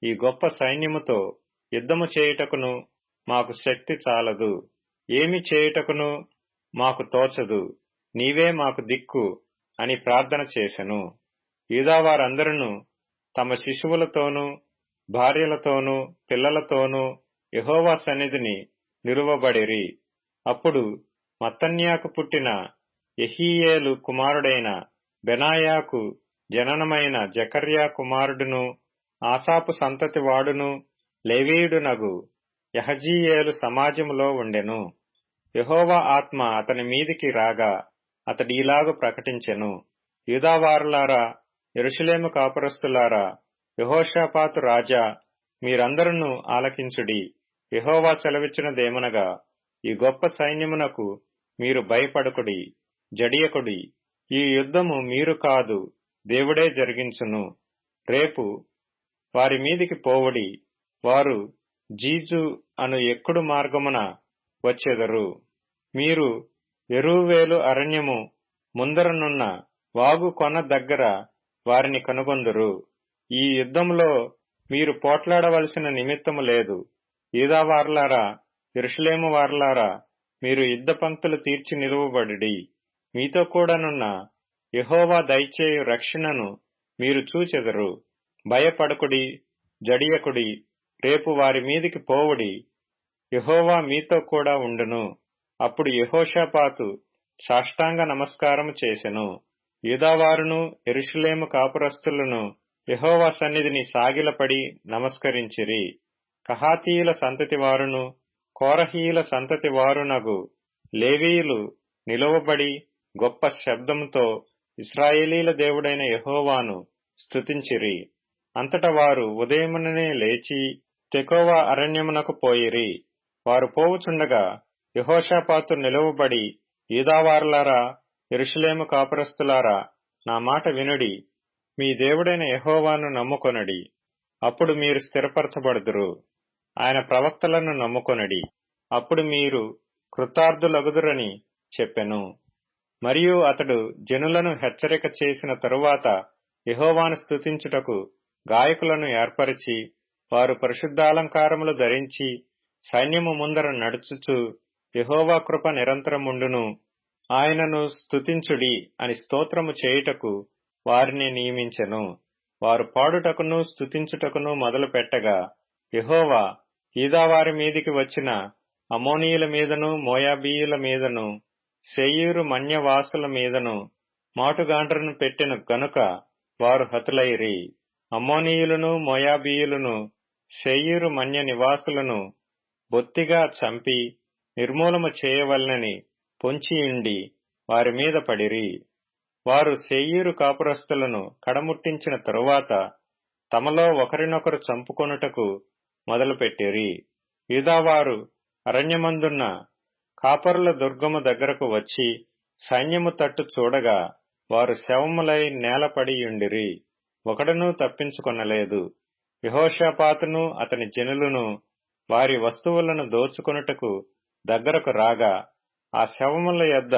ఈ గొప్ప సైన్యముతో యుద్ధము చేయుటకును మాకు శక్తి చాలదు. ఏమి చేయుటకును మాకు తోచదు. నీవే మాకు దిక్కు అని ప్రార్థన చేసెను. యూదావారందరూ తమ శిశువులతోనూ, భార్యలతోనూ, పిల్లలతోనూ యెహోవా సన్నిధిని నిలువబడిరి. అప్పుడు మత్తన్యాకు పుట్టిన యెహీయేలు కుమారుడైన బెనాయాకు జననమైన జకర్యా కుమారుడును, ఆసాపు సంతతి వాడును, లేవీయుడునగు యహజీయేలు సమాజములో ఉండెను. యెహోవా ఆత్మ అతని మీదికి రాగా అతడు ఇలాగు ప్రకటించెను: యూదావారులారా, యెరూషలేము కాపురస్తులారా, యెహోషాపాతు రాజా, మీరందరూ ఆలకించుడి. యెహోవా సెలవిచ్చినదేమనగా, ఈ గొప్ప సైన్యమునకు మీరు భయపడకుడి, జడియకుడి. ఈ యుద్ధము మీరు కాదు, దేవుడే జరిగించును. రేపు వారి మీదికి పోవుడి. వారు జీజు అను ఎక్కుడు మార్గమున వచ్చెదరు. మీరు యెరూవేలు అరణ్యము ముందరనున్న వాగు కొన దగ్గర వారిని కనుగొందురు. ఈ యుద్ధములో మీరు పోట్లాడవలసిన నిమిత్తము లేదు. యూదావారులారా, యెరూషలేము వారులారా, మీరు యుద్ధ పంక్తులు తీర్చి నిలువబడుడి. మీతో కూడానున్న యెహోవా దయచేయు రక్షణను మీరు చూచెదరు. భయపడకుడి, జడియకుడి. రేపు వారి మీదికి పోవుడి. యెహోవా మీతో కూడా ఉండును. అప్పుడు యెహోషాపాతు సాష్టాంగ నమస్కారము చేసెను. యూదావారును, యెరూషలేము కాపురస్తులను యెహోవా సన్నిధిని సాగిలపడి నమస్కరించిరి. కహాతీయుల సంతతి వారును, కోరహీయుల సంతతి వారునగు లేవీయులు నిలువబడి గొప్ప శబ్దముతో ఇశ్రాయేలీల దేవుడైన యెహోవాను స్తుతించిరి. అంతట వారు ఉదయముననే లేచి తెకోవా అరణ్యమునకు పోయిరి. వారు పోవుచుండగా యెహోషాపాతు నిలువబడి, యూదావారులారా, యెరూషలేము కాపురస్తులారా, నా మాట వినుడి. మీ దేవుడైన యెహోవాను నమ్ముకొనుడి. అప్పుడు మీరు స్థిరపరచబడుదురు. ఆయన ప్రవక్తలను నమ్ముకొనుడి. అప్పుడు మీరు కృతార్థులగుదురని చెప్పెను. మరియు అతడు జనులను హెచ్చరిక చేసిన తరువాత యెహోవాను స్తుతించుటకు గాయకులను ఏర్పరిచి, వారు పరిశుద్ధాలంకారములు ధరించి సైన్యము ముందర నడుచుచు యెహోవా కృప నిరంతరముండును, ఆయనను స్తుతించుడి అని స్తోత్రము చేయుటకు వారిని నియమించెను. వారు పాడుటకును స్తుతించుటకును మొదలు పెట్టగా యెహోవా యూదావారి మీదికి వచ్చిన అమ్మోనీయుల మీదను, మోయాబీయుల మీదను శేయీరు మన్యవాసుల మీదను మాటుగాండ్రను పెట్టెను గనుక వారు హతులైరి. అమ్మోనీయులను మోయాబీయులను శేయీరు మన్య నివాసులను బొత్తిగా చంపి నిర్మూలము చేయవలనని పొంచియుండి వారి మీద పడిరి. వారు శేయీరు కాపురస్తులను కడముట్టించిన తరువాత తమలో ఒకరినొకరు చంపుకొనుటకు మొదలుపెట్టిరి. యూదావారు అరణ్యమందున్న కాపరుల దుర్గము దగ్గరకు వచ్చి సైన్యము తట్టు చూడగా వారు శవములై నేలపడియుండిరి. ఒకడునూ తప్పించుకొనలేదు. యెహోషాపాతును అతని జనులను వారి వస్తువులను దోచుకొనుటకు దగ్గరకు రాగా ఆ శవముల యొద్ద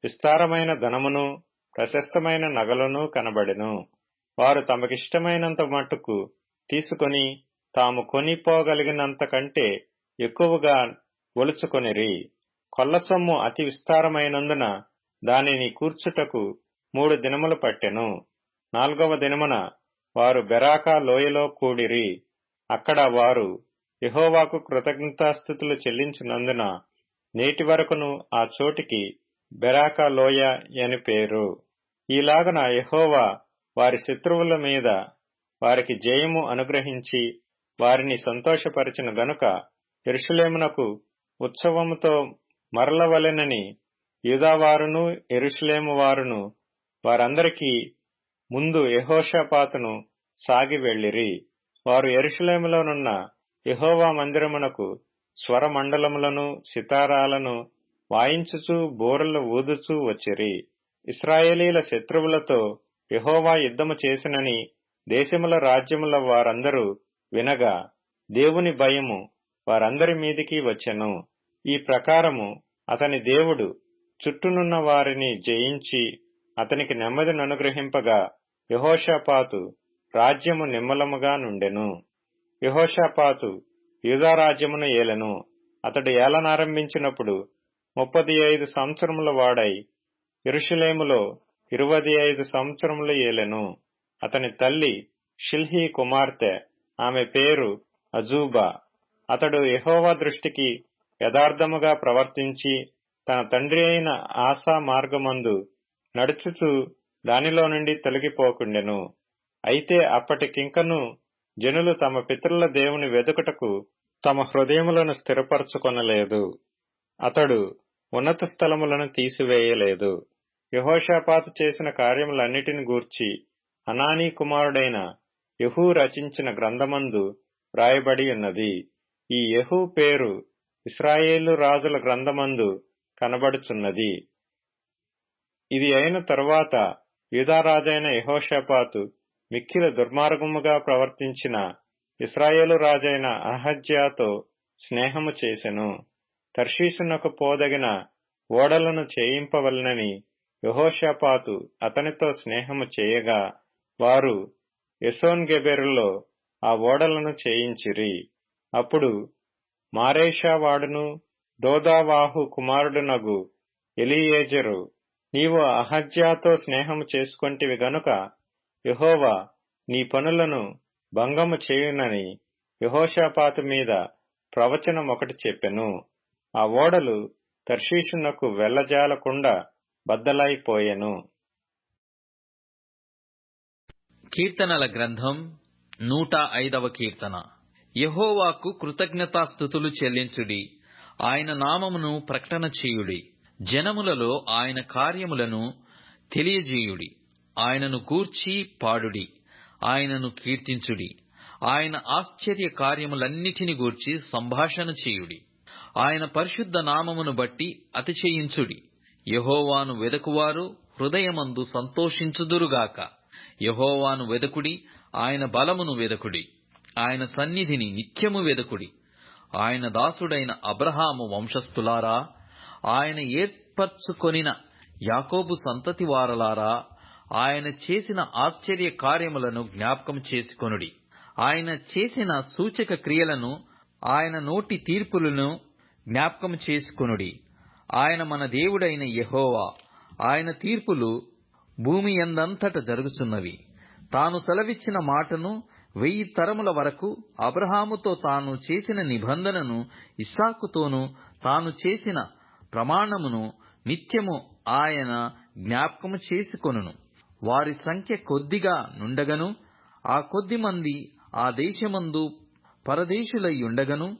విస్తారమైన ధనమును ప్రశస్తమైన నగలును కనబడెను. వారు తమకిష్టమైనంత మట్టుకు తీసుకొని తాము కొనిపోగలిగినంత కంటే ఎక్కువగా ఒలుచుకొనిరి. కొల్లసొమ్ము అతి విస్తారమైనందున దానిని కూర్చుటకు 3 దినములు పట్టెను. 4వ దినమున వారు బెరాకా లోయలో కూడిరి. అక్కడ వారు యెహోవాకు కృతజ్ఞతాస్తుతులు చెల్లించినందున నేటి వరకును ఆ చోటికి బెరాకా లోయ అని పేరు. ఈలాగున యెహోవా వారి శత్రువుల మీద వారికి జయము అనుగ్రహించి వారిని సంతోషపరిచిన గనుక యెరూషలేమునకు ఉత్సవముతో మరలవలెనని యూదావారును యెరూషలేము వారును వారందరికీ ముందు యెహోషాపాతును సాగి వెళ్ళిరి. వారు యెరూషలేములోనున్న యెహోవా మందిరమునకు స్వరమండలములను సితారాలను వాయించుచూ బూరలు ఊదుచూ వచ్చిరి. ఇశ్రాయేలీల శత్రువులతో యెహోవా యుద్ధము చేసినని దేశముల రాజ్యముల వారందరూ వినగా దేవుని భయము వారందరి మీదికి వచ్చెను. ఈ ప్రకారము అతని దేవుడు చుట్టూనున్న వారిని జయించి అతనికి నెమ్మదిననుగ్రహింపగా యెహోషాపాతు రాజ్యము నిమ్మలముగా నుండెను. యెహోషాపాతు యూదా రాజ్యమును ఏలెను. అతడు ఏలనారంభించినప్పుడు 35 సంవత్సరముల వాడై యెరూషలేములో 25 సంవత్సరములు ఏలెను. అతని తల్లి షిల్హీ కుమార్తె, ఆమె పేరు అజూబా. అతడు యెహోవా దృష్టికి యథార్థముగా ప్రవర్తించి తన తండ్రి అయిన ఆసా మార్గమందు నడుచుచూ దానిలో నుండి తొలగిపోకుండెను. అయితే అప్పటికింకను జనులు తమ పితరుల దేవుని వెదుకుటకు తమ హృదయములను స్థిరపరచుకొనలేదు. అతడు ఉన్నత స్థలములను తీసివేయలేదు. యెహోషాపాతు చేసిన కార్యములన్నిటిని గూర్చి హనానీ కుమారుడైన యెహూ రచించిన గ్రంథమందు వ్రాయబడి ఉన్నది. ఈ యెహూ పేరు ఇశ్రాయేలు రాజుల గ్రంథమందు కనబడుచున్నది. ఇది అయిన తరువాత యూదారాజైన యెహోషాపాతు మిక్కిలి దుర్మార్గముగా ప్రవర్తించిన ఇశ్రాయేలు రాజైన అహజ్యాతో స్నేహము చేసెను. తర్షీషునకు పోదగిన ఓడలను చేయింపవలనని యెహోషాపాతు అతనితో స్నేహము చేయగా వారు ఎసోన్గెబెరులో ఆ ఓడలను చేయించిరి. అప్పుడు మారేషా వాడును దోదావాహు కుమారుడునగు ఎలీయేజరు, నీవు అహజ్యాతో స్నేహము చేసుకొంటివి గనుక యెహోవా నీ పనులను భంగము చేయునని యెహోషాపాతు మీద ప్రవచనమొకటి చెప్పెను. ఆ ఓడలు తర్షీషునకు వెళ్లజాలకుండా బద్దలైపోయెను. కీర్తనల గ్రంథం 105వ కీర్తన. యెహోవాకు కృతజ్ఞతాస్తుతులు చెల్లించుడి, ఆయన నామమును ప్రకటన చేయుడి. జనములలో ఆయన కార్యములను తెలియజేయుడి. ఆయనను గూర్చి పాడుడి, ఆయనను కీర్తించుడి. ఆయన ఆశ్చర్య కార్యములన్నిటిని గూర్చి సంభాషణ చేయుడి. ఆయన పరిశుద్ధ నామమును బట్టి అతిశయించుడి. యెహోవాను వెదకువారు హృదయమందు సంతోషించుదురుగాక. యెహోవాను వెదకుడి, ఆయన బలమును వెదకుడి. ఆయన సన్నిధిని నిత్యము వెదకుడి. ఆయన దాసుడైన అబ్రహాము వంశస్థులారా, ఆయన ఏర్పరచుకొనిన యాకోబు సంతతి వారలారా, ఆయన చేసిన ఆశ్చర్య కార్యములను జ్ఞాపకం చేసుకొనుడి. ఆయన చేసిన సూచక క్రియలను, ఆయన నోటి తీర్పులను జ్ఞాపకం చేసుకొనుడి. ఆయన మన దేవుడైన యెహోవా. ఆయన తీర్పులు భూమి యందంతట జరుగుచున్నవి. తాను సెలవిచ్చిన మాటను 1000 తరముల వరకు, అబ్రహాముతో తాను చేసిన నిబంధనను, ఇస్సాకుతోనూ తాను చేసిన ప్రమాణమును నిత్యము ఆయన జ్ఞాపకము చేసుకొనును. వారి సంఖ్య కొద్దిగా నుండగను, ఆ కొద్ది మంది ఆ దేశమందు పరదేశులై ఉండగను,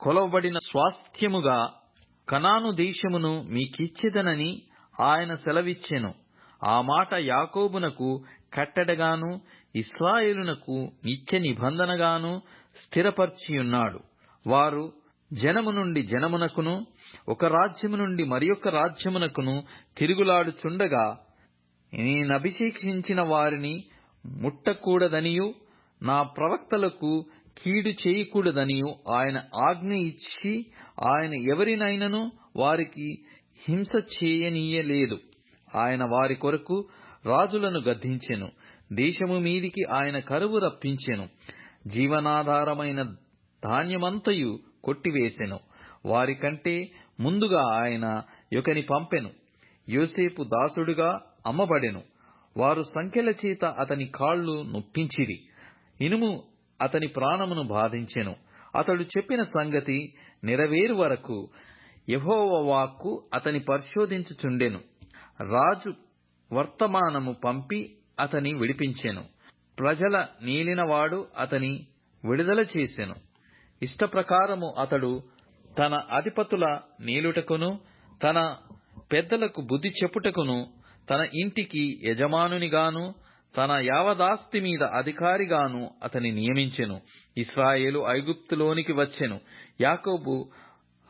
కొలవబడిన స్వాస్థ్యముగా కనాను దేశమును మీకిచ్చెదనని ఆయన సెలవిచ్చెను. ఆ మాట యాకోబునకు కట్టడగాను, ఇశ్రాయేలునకు నిత్య నిబంధనగాను స్థిరపర్చియున్నాడు. వారు జనము నుండి జనమునకును, ఒక రాజ్యము నుండి మరియొక రాజ్యమునకును తిరుగులాడుచుండగా, నేనభిషేకించిన వారిని ముట్టకూడదనియు, నా ప్రవక్తలకు కీడు చేయకూడదనియు ఆయన ఆజ్ఞ ఇచ్చి, ఆయన ఎవరినైనను వారికి హింస చేయనీయలేదు. ఆయన వారి కొరకు రాజులను గద్దించెను. దేశము మీదికి ఆయన కరువు రప్పించెను. జీవనాధారమైన ధాన్యమంతయు కొట్టివేసెను. వారికంటే ముందుగా ఆయన యొకని పంపెను. యోసేపు దాసుడుగా అమ్మబడెను. వారు సంకెల చేత అతని కాళ్ళు నొప్పించిరి. ఇనుము అతని ప్రాణమును బాధించెను. అతడు చెప్పిన సంగతి నెరవేరు వరకు యెహోవా వాక్కు అతని పరిశోధించుచుండెను. రాజు వర్తమానము పంపి అతని విడిపించెను. ప్రజల నీలినవాడు అతని విడుదల చేసెను. ఇష్టప్రకారము అతడు తన అధిపతుల నీలుటకును, తన పెద్దలకు బుద్ధి చెప్పుటకును, తన ఇంటికి యజమానునిగాను, తన యావదాస్తి మీద అధికారిగాను అతని నియమించెను. ఇశ్రాయేలు ఐగుప్తులోనికి వచ్చెను. యాకోబు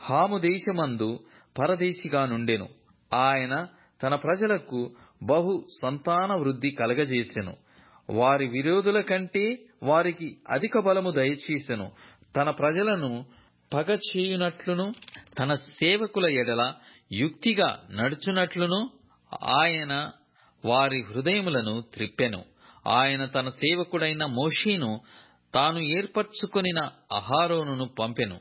హాము దేశమందు పరదేశిగా నుండెను. ఆయన తన ప్రజలకు బహు సంతాన వృద్ధి కలగజేసెను. వారి విరోధుల కంటే వారికి అధిక బలము దయచేసెను. తన ప్రజలను పగ చేయునట్లును, తన సేవకుల ఎడల యుక్తిగా నడుచునట్లును ఆయన వారి హృదయములను త్రిప్పెను. ఆయన తన సేవకుడైన మోషేను, తాను ఏర్పరచుకొనిన అహరోనును పంపెను.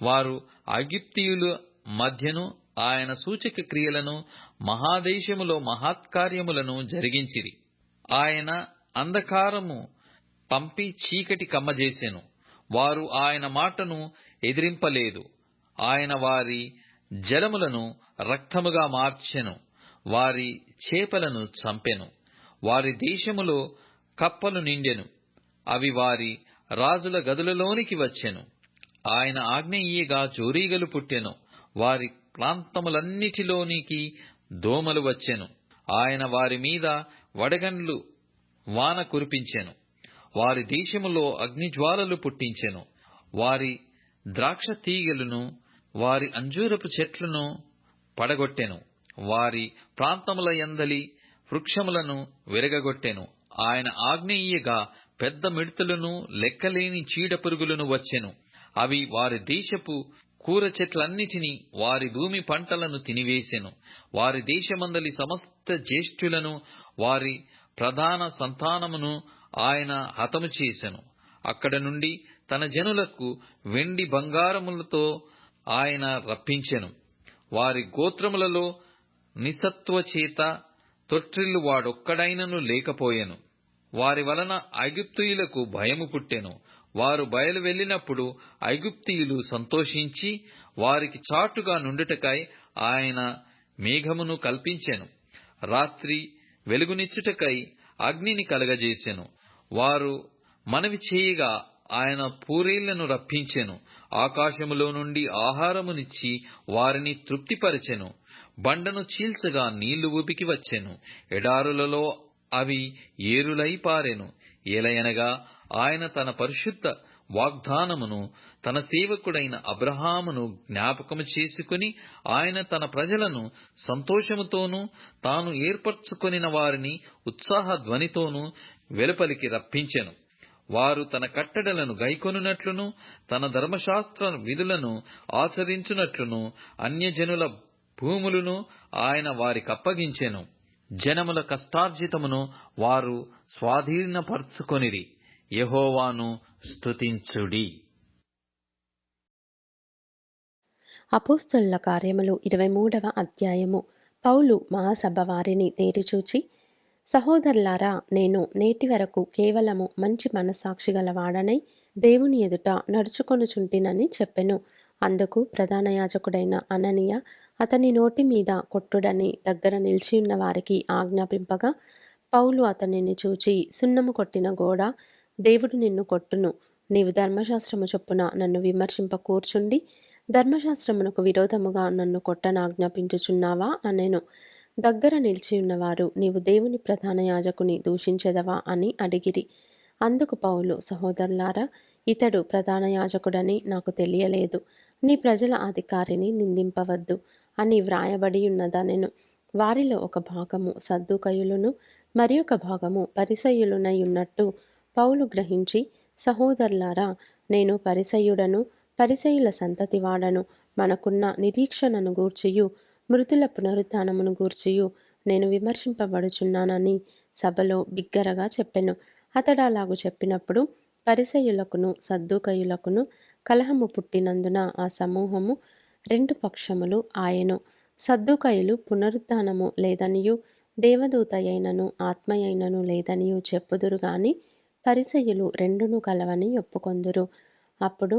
వారు ఐగుప్తీయుల మధ్యను ఆయన సూచక క్రియలను, మహాదేశములో మహత్కార్యములను జరిగించిరి. ఆయన అంధకారము పంపి చీకటి కమ్మజేసెను. వారు ఆయన మాటను ఎదిరింపలేదు. ఆయన వారి జలములను రక్తముగా మార్చెను. వారి చేపలను చంపెను. వారి దేశములో కప్పలు నిండెను. అవి వారి రాజుల గదులలోనికి వచ్చెను. ఆయన ఆజ్ఞ ఇయ్యగా జోరీగలు పుట్టెను. వారి ప్రాంతములన్నిటిలోనికి దోమలు వచ్చెను. ఆయన వారి మీద వడగండ్లు వాన కురిపించెను. వారి దేశములో అగ్నిజ్వాలలు పుట్టించెను. వారి ద్రాక్ష తీగెలను, వారి అంజూరపు చెట్లను పడగొట్టెను. వారి ప్రాంతముల యందలి వృక్షములను విరగగొట్టెను. ఆయన ఆజ్ఞ ఇయ్యగా పెద్ద మిడతలను, లెక్కలేని చీడపురుగులను వచ్చెను. అవి వారి దేశపు కూర చెట్లన్నిటినీ, వారి భూమి పంటలను తినివేసెను. వారి దేశమందలి సమస్త జ్యేష్ఠులను, వారి ప్రధాన సంతానమును ఆయన హతము చేసెను. అక్కడ నుండి తన జనులకు వెండి బంగారములతో ఆయన రప్పించెను. వారి గోత్రములలో నిస్సత్వ చేత తొట్రిల్లు వాడొక్కడైనను లేకపోయెను. వారి వలన ఐగుప్తీయులకు భయము పుట్టెను. వారు బయలు వెళ్ళినప్పుడు ఐగుప్తీయులు సంతోషించి వారికి చాటుగా నుండుటకై ఆయన మేఘమును కల్పించెను. రాత్రి వెలుగునిచ్చుటకై అగ్నిని కలగజేసెను. వారు మనవి చేయగా ఆయన పూరేళ్లను రప్పించెను. ఆకాశములో నుండి ఆహారమునిచ్చి వారిని తృప్తిపరచెను. బండను చీల్చగా నీళ్లు ఉబికి వచ్చెను. ఎడారులలో అవి ఏరులై పారెను. ఏలయనగా ఆయన తన పరిశుద్ధ వాగ్దానమును, తన సేవకుడైన అబ్రహామును జ్ఞాపకము చేసుకుని, ఆయన తన ప్రజలను సంతోషముతోనూ, తాను ఏర్పరచుకొనిన వారిని ఉత్సాహ ధ్వనితోనూ వెలుపలికి రప్పించెను. వారు తన కట్టడలను గైకొనున్నట్లును, తన ధర్మశాస్త్ర విధులను ఆచరించునట్లును అన్యజనుల భూములను ఆయన వారికప్పగించెను. జనముల కష్టార్జితమును వారు స్వాధీనపరచుకొనిరి. యెహోవాను స్తుతించుడి. అపోస్తలుల కార్యములు 23వ అధ్యాయము. పౌలు మహాసభ వారిని తేరిచూచి, సహోదరులారా, నేను నేటి వరకు కేవలము మంచి మనస్సాక్షి గలవాడనై దేవుని ఎదుట నడుచుకొనుచుంటినని చెప్పెను. అందుకు ప్రధాన యాజకుడైన అననీయ అతని నోటి మీద కొట్టుడని దగ్గర నిలిచియున్న వారికి ఆజ్ఞాపింపగా, పౌలు అతనిని చూచి, సున్నము కొట్టిన గోడ, దేవుడు నిన్ను కొట్టును. నీవు ధర్మశాస్త్రము చొప్పున నన్ను విమర్శింప కూర్చుండి, ధర్మశాస్త్రమునకు విరోధముగా నన్ను కొట్టనాజ్ఞాపించుచున్నావా అనెను. దగ్గర నిలిచియున్నవారు, నీవు దేవుని ప్రధాన యాజకుని దూషించెదవా అని అడిగిరి. అందుకు పౌలు, సహోదరులారా, ఇతడు ప్రధాన యాజకుడని నాకు తెలియలేదు. నీ ప్రజల అధికారిని నిందింపవద్దు అని వ్రాయబడి ఉన్నదనెను. వారిలో ఒక భాగము సద్దూకయులును మరి ఒక భాగము పరిసయ్యులునై ఉన్నట్టు పౌలు గ్రహించి, సహోదరులారా, నేను పరిసయ్యుడను, పరిసయ్యుల సంతతి వాడను. మనకున్న నిరీక్షణను గూర్చియు మృతుల పునరుత్థానమును గూర్చియు నేను విమర్శింపబడుచున్నానని సభలో బిగ్గరగా చెప్పెను. అతడు అలాగు చెప్పినప్పుడు పరిసయ్యులకును సద్దూకయులకును కలహము పుట్టినందున ఆ సమూహము రెండు పక్షములు ఆయెను. సద్దూకయులు పునరుత్థానము లేదనియు దేవదూత అయినను ఆత్మయైనను లేదనియు చెప్పుదురు గాని పరిసయ్యులు రెండును కలవని ఒప్పుకొందురు. అప్పుడు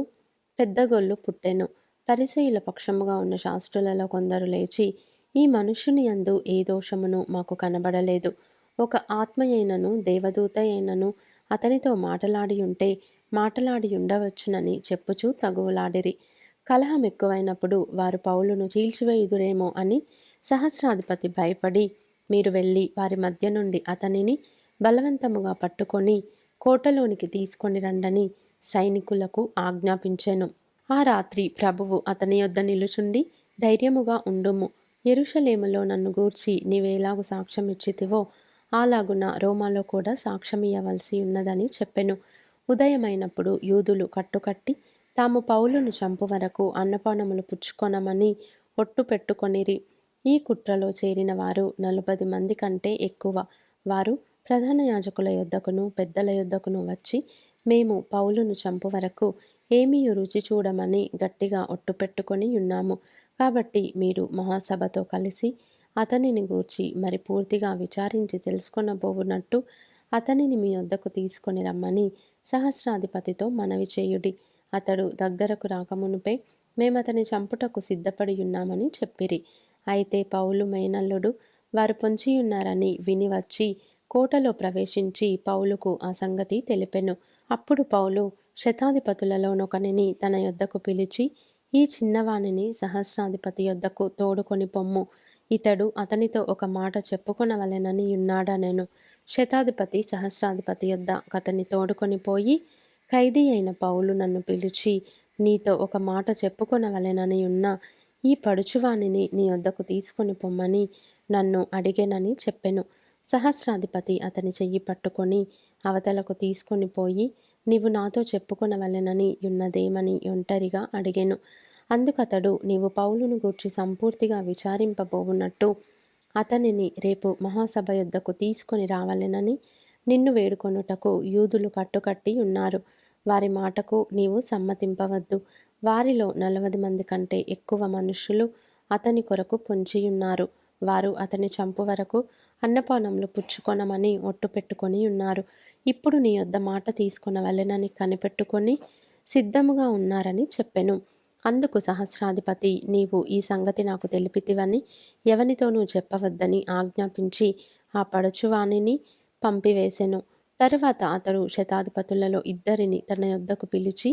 పెద్ద గొల్లు పుట్టెను. పరిసయ్యుల పక్షముగా ఉన్న శాస్త్రులలో కొందరు లేచి, ఈ మనుష్యుని యందు ఏ దోషమును మాకు కనబడలేదు. ఒక ఆత్మయైనను దేవదూత అయినను అతనితో మాటలాడి ఉంటే మాటలాడి ఉండవచ్చునని చెప్పుచూ తగువులాడిరి. కలహం ఎక్కువైనప్పుడు వారు పౌలును చీల్చివేయుదురేమో అని సహస్రాధిపతి భయపడి, మీరు వెళ్ళి వారి మధ్య నుండి అతనిని బలవంతముగా పట్టుకొని కోటలోనికి తీసుకొని రండని సైనికులకు ఆజ్ఞాపించెను. ఆ రాత్రి ప్రభువు అతని యొద్ద నిలుచుండి, ధైర్యముగా ఉండుము, యెరూషలేములో నన్ను గూర్చి నీవేలాగు సాక్ష్యం ఇచ్చితివో అలాగున రోమాలో కూడా సాక్ష్యమియ్యవలసి ఉన్నదని చెప్పెను. ఉదయమైనప్పుడు యూదులు కట్టుకట్టి తాము పౌలును చంపు వరకు అన్నపానములు పుచ్చుకొనమని ఒట్టు పెట్టుకొనిరి. ఈ కుట్రలో చేరిన వారు 40 మంది కంటే ఎక్కువ. వారు ప్రధాన యాజకుల యొద్దకును పెద్దల యొద్దకును వచ్చి, మేము పౌలును చంపు వరకు ఏమీయు రుచి చూడమని గట్టిగా ఒట్టు పెట్టుకొని ఉన్నాము. కాబట్టి మీరు మహాసభతో కలిసి అతనిని గూర్చి మరి పూర్తిగా విచారించి తెలుసుకొనబోవునట్టు అతనిని మీ వద్దకు తీసుకొని రమ్మని సహస్రాధిపతితో మనవి చేయుడి. అతడు దగ్గరకు రాకమునుపే మేమతని చంపుటకు సిద్ధపడి ఉన్నామని చెప్పిరి. అయితే పౌలు మేనల్లుడు వారు పొంచియున్నారని విని వచ్చి కోటలో ప్రవేశించి పౌలుకు ఆ సంగతి తెలిపెను. అప్పుడు పౌలు శతాధిపతులలోనొకనిని తన యొద్దకు పిలిచి, ఈ చిన్నవానిని సహస్రాధిపతి యొద్దకు తోడుకొని పొమ్ము, ఇతడు అతనితో ఒక మాట చెప్పుకొనవలెనని ఉన్నాడనెను. శతాధిపతి సహస్రాధిపతి యొద్ద అతన్ని తోడుకొని పోయి, ఖైదీ అయిన పౌలు నన్ను పిలిచి నీతో ఒక మాట చెప్పుకొనవలెనని ఉన్న ఈ పడుచువానిని నీ వద్దకు తీసుకొని పొమ్మని నన్ను అడిగెనని చెప్పెను. సహస్రాధిపతి అతని చెయ్యి పట్టుకొని అవతలకు తీసుకొని పోయి, నీవు నాతో చెప్పుకొనవలెనని యున్నదేమని ఒంటరిగా అడిగెను. అందుకతడు, నీవు పౌలును గూర్చి సంపూర్తిగా విచారింపబోవున్నట్టు అతనిని రేపు మహాసభ యొద్దకు తీసుకొని రావలెనని నిన్ను వేడుకొనుటకు యూదులు కట్టుకట్టి ఉన్నారు. వారి మాటకు నీవు సమ్మతింపవద్దు. వారిలో 40 మంది కంటే ఎక్కువ మనుష్యులు అతని కొరకు పొంచియున్నారు. వారు అతని చంపు వరకు అన్నపానములు పుచ్చుకొనమని ఒట్టు పెట్టుకొని ఉన్నారు. ఇప్పుడు నీ యొద్ద మాట తీసుకొనవలెనని కనిపెట్టుకొని సిద్ధముగా ఉన్నారని చెప్పెను. అందుకు సహస్రాధిపతి, నీవు ఈ సంగతి నాకు తెలిపితివని ఎవనితోనూ చెప్పవద్దని ఆజ్ఞాపించి ఆ పడుచువానిని పంపివేసెను. తరువాత అతడు శతాధిపతులలో 2 తన యొద్దకు పిలిచి,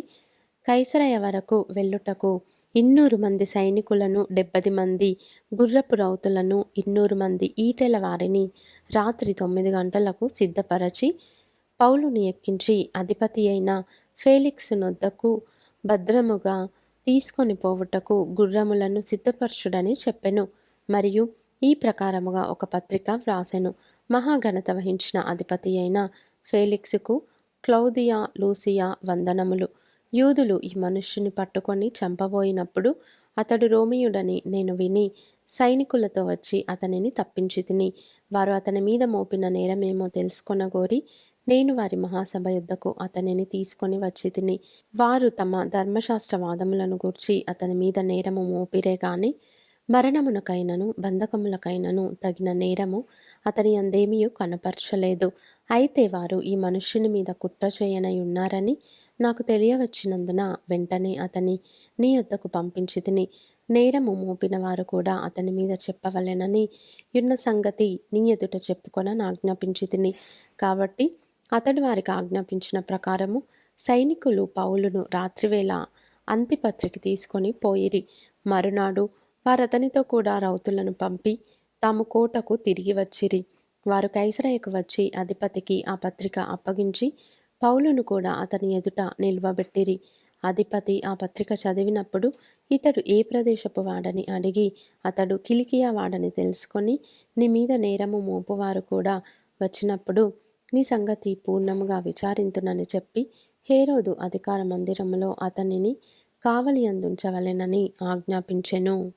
కైసరయ వరకు వెళ్ళుటకు 200 మంది సైనికులను, 70 మంది గుర్రపు రౌతులను, 200 మంది ఈటెల వారిని రాత్రి 9 గంటలకు సిద్ధపరచి పౌలుని ఎక్కించి అధిపతి అయిన ఫేలిక్స్ నొద్దకు భద్రముగా తీసుకొని పోవుటకు గుర్రములను సిద్ధపరచుడని చెప్పెను. మరియు ఈ ప్రకారముగా ఒక పత్రిక వ్రాసెను. మహాఘనత వహించిన అధిపతి అయిన ఫేలిక్స్కు క్లౌదియా లూసియా వందనములు. యూదులు ఈ మనుష్యుని పట్టుకొని చంపబోయినప్పుడు అతడు రోమియుడని నేను విని సైనికులతో వచ్చి అతనిని తప్పించి తిని, వారు అతని మీద మోపిన నేరమేమో తెలుసుకొనగోరి నేను వారి మహాసభ యొద్దకు అతనిని తీసుకొని వచ్చి తిని, వారు తమ ధర్మశాస్త్ర వాదములను గూర్చి అతని మీద నేరము మోపిరే గాని మరణమునకైనను బంధకములకైనను తగిన నేరము అతని అందేమియూ కనపరచలేదు. అయితే వారు ఈ మనుష్యుని మీద కుట్ర చేయనై ఉన్నారని నాకు తెలియవచ్చినందున వెంటనే అతని నీ యొద్దకు పంపించి తిని, నేరము మోపిన వారు కూడా అతని మీద చెప్పవలెనని యున్న సంగతి నీ ఎదుట ఆజ్ఞాపించి తిని. కాబట్టి అతడు వారికి ఆజ్ఞాపించిన ప్రకారము సైనికులు పౌలును రాత్రివేళ అంతిపత్రికి తీసుకొని పోయిరి. మరునాడు వారతనితో కూడా రౌతులను పంపి తాము కోటకు తిరిగి వచ్చిరి. వారు కైసరయ్యకు వచ్చి అధిపతికి ఆ పత్రిక అప్పగించి పౌలును కూడా అతని ఎదుట నిల్వబెట్టిరి. అధిపతి ఆ పత్రిక చదివినప్పుడు ఇతడు ఏ ప్రదేశపు వాడని అడిగి అతడు కిలికియా వాడని తెలుసుకొని, నీ మీద నేరము మోపువారు కూడా వచ్చినప్పుడు నీ సంగతి పూర్ణముగా విచారింతునని చెప్పి హేరోదు అధికార మందిరములో అతనిని కావలి అందుంచవలెనని ఆజ్ఞాపించెను.